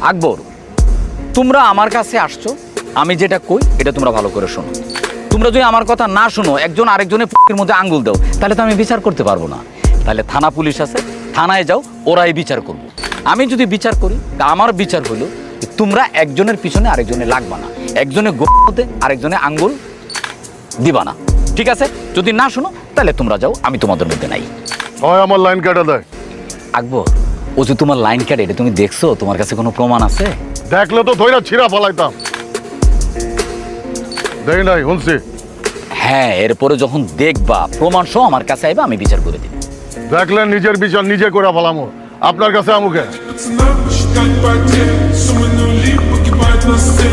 আকবর, তোমরা আমার কাছে আসছো, আমি যেটা কই এটা তোমরা ভালো করে শোনো। তোমরা যদি আমার কথা না শোনো, একজন আরেকজনের এর মধ্যে আঙ্গুল দাও, তাহলে তো আমি বিচার করতে পারবো না। তাহলে থানা পুলিশ আছে, থানায় যাও, ওরাই বিচার করবো। আমি যদি বিচার করি, তা আমার বিচার হলো তোমরা একজনের পিছনে আরেকজনে লাগবা না, একজনের গোতে আরেকজনে আঙ্গুল দিবা না, ঠিক আছে? যদি না শোনো তাহলে তোমরা যাও, আমি তোমাদের মধ্যে নাই। হয় আমার লাইন কেটে দেয়। আকবর, ও যে তোমার লাইন কাটে, এটা তুমি দেখছো? তোমার কাছে কোনো প্রমাণ আছে? দেখলে তো ধৈরা ছিঁড়া ফলাইতাম। দেই নাই, শুনছি। হ্যাঁ, এরপরে যখন দেখবা প্রমাণ সহ আমার কাছে আইবা, আমি বিচার করে দিব। দেখলে নিজের বিচার নিজে করে ফেলামো, আপনার কাছে আমুকে। Пацана посчитать потерь, суммы нули, погибает на сцене.